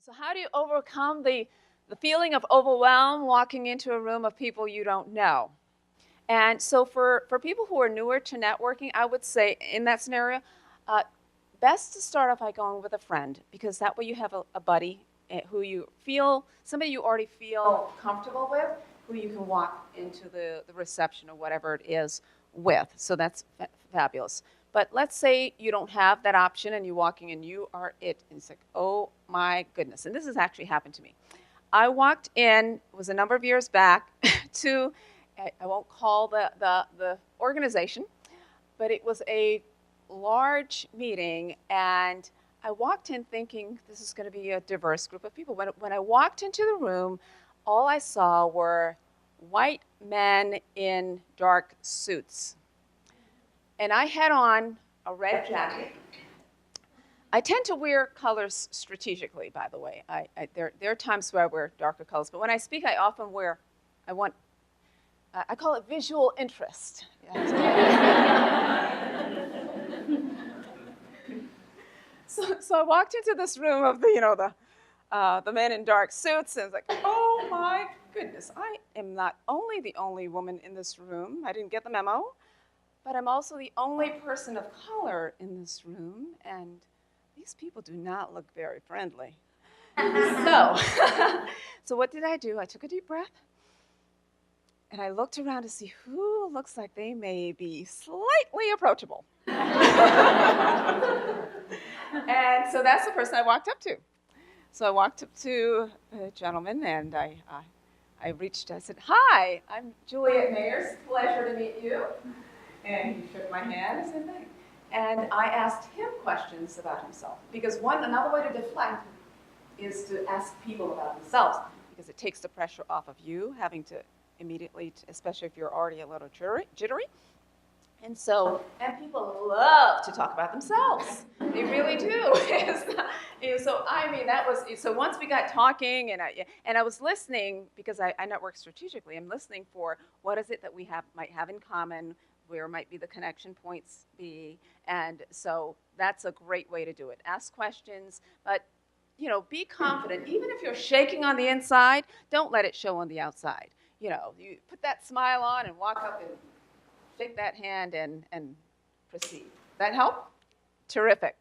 So how do you overcome the feeling of overwhelm walking into a room of people you don't know? And so for people who are newer to networking, I would say in that scenario, best to start off by going with a friend, because that way you have a buddy who you feel, somebody you already feel comfortable with, who you can walk into the reception or whatever it is with. So that's fabulous. But let's say you don't have that option and you're walking and you are it. And it's like, oh my goodness. And this has actually happened to me. I walked in, it was a number of years back, to, I won't call the organization, but it was a large meeting, and I walked in thinking this is going to be a diverse group of people. When I walked into the room, all I saw were white men in dark suits. And I had on a red jacket. I tend to wear colors strategically, by the way. There are times where I wear darker colors, but when I speak, I often wear, I call it visual interest. So I walked into this room of the men in dark suits, and I was like, oh my goodness, I am not only the only woman in this room, I didn't get the memo, but I'm also the only person of color in this room, and these people do not look very friendly. So what did I do? I took a deep breath, and I looked around to see who looks like they may be slightly approachable. And so that's the person I walked up to. So I walked up to a gentleman, and I reached, I said, hi, I'm Juliette Mayers, pleasure to meet you. And he shook my hand and said, thanks. And I asked him questions about himself, because another way to deflect is to ask people about themselves, because it takes the pressure off of you having to immediately, especially if you're already a little jittery. And people love to talk about themselves. They really do. So I mean, so once we got talking, and I was listening, because I network strategically. I'm listening for what is it that we might have in common, where might be the connection points be, and so that's a great way to do it. Ask questions, but be confident. Even if you're shaking on the inside, don't let it show on the outside. You put that smile on and walk up and shake that hand and proceed. That help? Terrific.